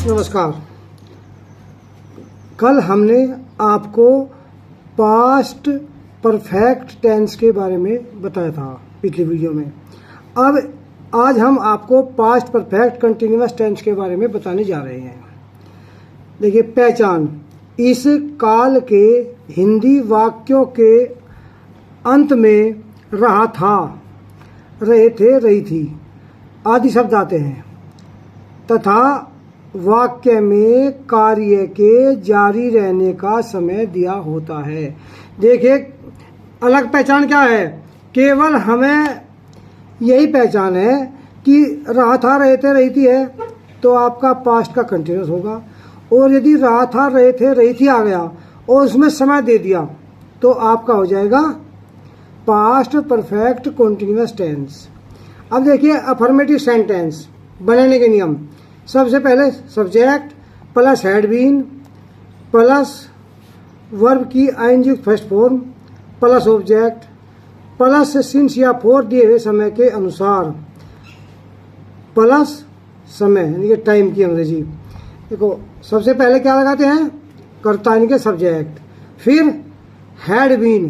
नमस्कार। कल हमने आपको पास्ट परफेक्ट टेंस के बारे में बताया था पिछली वीडियो में। अब आज हम आपको पास्ट परफेक्ट कंटिन्यूअस टेंस के बारे में बताने जा रहे हैं। देखिए, पहचान। इस काल के हिंदी वाक्यों के अंत में रहा था, रहे थे, रही थी आदि शब्द आते हैं तथा वाक्य में कार्य के जारी रहने का समय दिया होता है। देखिए, अलग पहचान क्या है? केवल हमें यही पहचान है कि रहा था, रहे थे, रही थी है तो आपका पास्ट का कंटिन्यूअस होगा। और यदि रहा था, रहे थे, रही थी आ गया और उसमें समय दे दिया तो आपका हो जाएगा पास्ट परफेक्ट कंटिन्यूअस टेंस। अब देखिए, अफर्मेटिव सेंटेंस बनाने के नियम। सबसे पहले subject plus had been plus verb की ING first form plus object plus since या फॉर दिए हुए समय के अनुसार प्लस समय यानी कि टाइम की अंग्रेजी। देखो, सबसे पहले क्या लगाते हैं? कर्ता यानी कि सब्जेक्ट। फिर हैड बीन,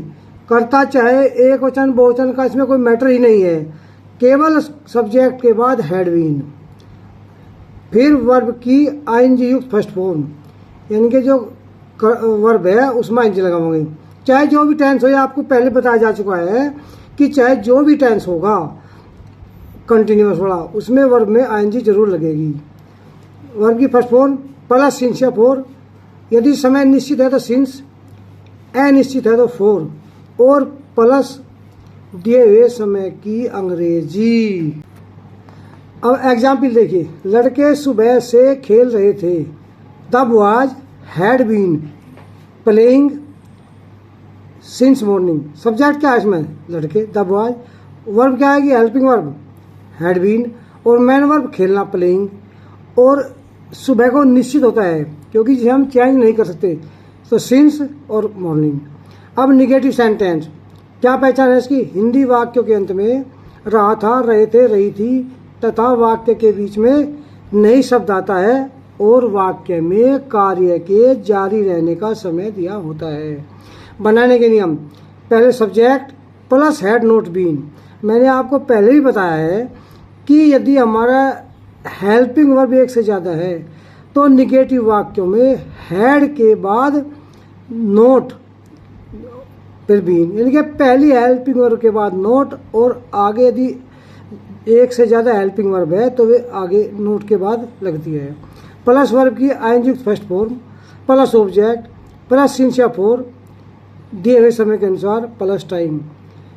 कर्ता चाहे एक वचन बहुवचन का इसमें कोई मैटर ही नहीं है, केवल सब्जेक्ट के बाद हैड बीन। फिर वर्ब की आईएनजी युक्त फर्स्ट फॉर्म यानी कि जो वर्ब है उसमें आईएनजी लगाओगे। चाहे जो भी टेंस हो, आपको पहले बताया जा चुका है कि चाहे जो भी टेंस होगा कंटिन्यूअस वाला, उसमें वर्ब में आईएनजी जरूर लगेगी। वर्ब की फर्स्ट फॉर्म प्लस सिंस या फोर। यदि समय निश्चित है तो सिंस, अनिश्चित है तो फोर, और प्लस दिए हुए समय की अंग्रेजी। अब एग्जाम्पल देखिए, लड़के सुबह से खेल रहे थे। The boys had been playing since morning. Subject क्या है इसमें? लड़के, द बॉयज। वर्ब क्या आएगी? हेल्पिंग वर्ब हैड बीन, और मेन वर्ब खेलना प्लेइंग। और सुबह को निश्चित होता है क्योंकि जिसे हम चेंज नहीं कर सकते, तो सिंस और मॉर्निंग। अब निगेटिव सेंटेंस क्या पहचान है इसकी? हिंदी वाक्यों के अंत में रहा था, रहे थे, रही थी तथा वाक्य के बीच में नई शब्द आता है और वाक्य में कार्य के जारी रहने का समय दिया होता है। बनाने के नियम। पहले subject plus had not been. मैंने आपको पहले ही बताया है कि यदि हमारा हेल्पिंग वर्ब एक से ज़्यादा है तो निगेटिव वाक्यों में हैड के बाद नोट फिर बीन, यानी कि पहली हेल्पिंग वर्ब के बाद नोट, और आगे यदि एक से ज़्यादा हेल्पिंग वर्ब है तो वे आगे नोट के बाद लगती है। प्लस वर्ब की ING first form plus object plus since या फोर दिए हुए समय के अनुसार प्लस टाइम।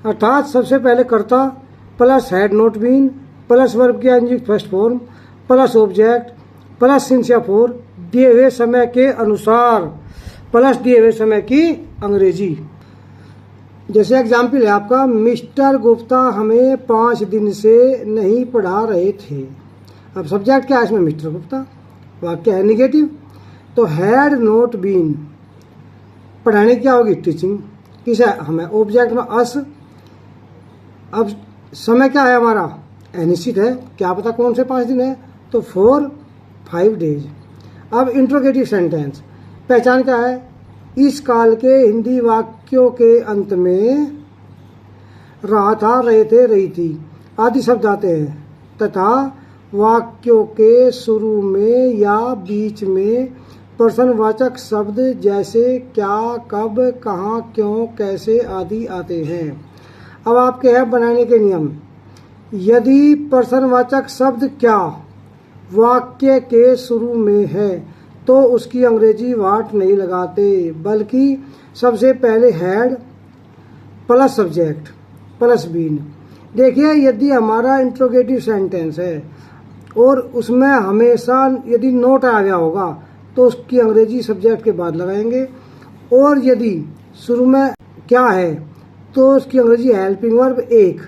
अर्थात सबसे पहले कर्ता plus had not been plus verb की ING first form plus object plus since या फोर दिए हुए समय के अनुसार प्लस दिए हुए समय की अंग्रेजी। जैसे एग्जाम्पल है आपका, मिस्टर गुप्ता हमें 5 दिन से नहीं पढ़ा रहे थे। अब सब्जेक्ट क्या है इसमें? मिस्टर गुप्ता। वाक्य है निगेटिव, तो हैड नॉट बीन पढ़ाने क्या होगी? टीचिंग। किस है? हमें ऑब्जेक्ट में अस। अब समय क्या है हमारा? अनिश्चित है, क्या पता कौन से 5 दिन है, तो 4-5 डेज। अब इंट्रोगेटिव सेंटेंस पहचान क्या है? इस काल के हिंदी वाक्यों के अंत में रहा था, रहे थे, रही थी आदि शब्द आते हैं तथा वाक्यों के शुरू में या बीच में प्रश्नवाचक शब्द जैसे क्या, कब, कहाँ, क्यों, कैसे आदि आते हैं। अब आपके हैं बनाने के नियम। यदि प्रश्नवाचक शब्द क्या वाक्य के शुरू में है तो उसकी अंग्रेजी वाट नहीं लगाते, बल्कि सबसे पहले had plus subject plus been. देखिए, यदि हमारा इंट्रोगेटिव सेंटेंस है और उसमें हमेशा यदि नोट आ गया होगा तो उसकी अंग्रेजी सब्जेक्ट के बाद लगाएंगे, और यदि शुरू में क्या है तो उसकी अंग्रेजी हेल्पिंग वर्ब एक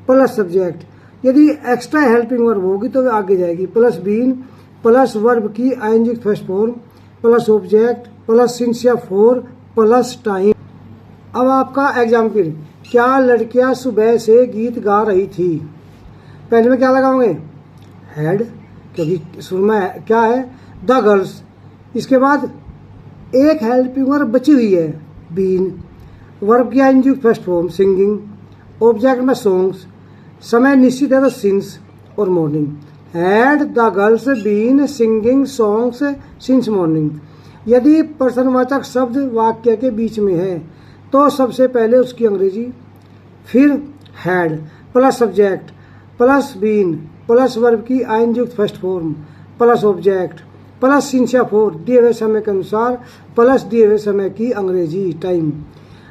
प्लस सब्जेक्ट। यदि एक्स्ट्रा हेल्पिंग वर्ब होगी तो वे आगे जाएगी, प्लस बीन प्लस वर्ब की ING first form plus object plus since या फोर प्लस टाइम। अब आपका एग्जाम्पल, क्या लड़कियां सुबह से गीत गा रही थी। पहले में क्या लगाओगे? हैड, क्योंकि शुरू में क्या है? The girls. इसके बाद एक हेल्पिंग वर्ब बची हुई है, बीन। वर्ब की ING first form singing, object में सॉन्ग्स, समय निश्चित है तो सिंस और morning. Had the girls been singing songs since morning. यदि प्रश्नवाचक शब्द वाक्य के बीच में है तो सबसे पहले उसकी अंग्रेजी, फिर had plus subject plus been plus verb की ING first form plus object plus since या फोर दिए हुए समय के अनुसार प्लस दिए हुए समय की अंग्रेजी टाइम।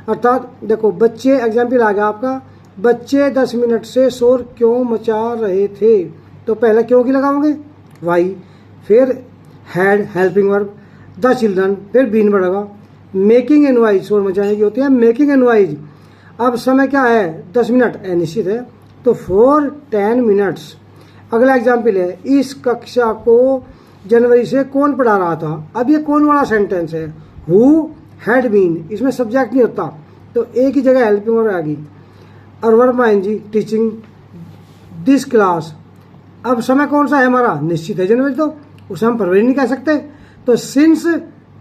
अर्थात देखो बच्चे, एग्जाम्पल आ गया आपका, बच्चे 10 मिनट से शोर क्यों मचा रहे थे, तो पहले क्यों की लगाओगे वाई, फिर had helping verb, the children, फिर बीन बढ़ेगा, मेकिंग ए नॉइज शोर मचाने की होती है मेकिंग ए नॉइज। अब समय क्या है 10 मिनट निश्चित है तो फॉर 10 मिनट्स। अगला एग्जाम्पल है, इस कक्षा को जनवरी से कौन पढ़ा रहा था। अब ये कौन वाला सेंटेंस है, हु हैड बीन, इसमें सब्जेक्ट नहीं होता तो एक ही जगह हेल्पिंग वर्ब आ गई और वर्ब आएंगी टीचिंग दिस क्लास। अब समय कौन सा है हमारा, निश्चित है जनवरी, तो उसे हम फरवरी नहीं कह सकते, तो सिंस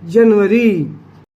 जनवरी।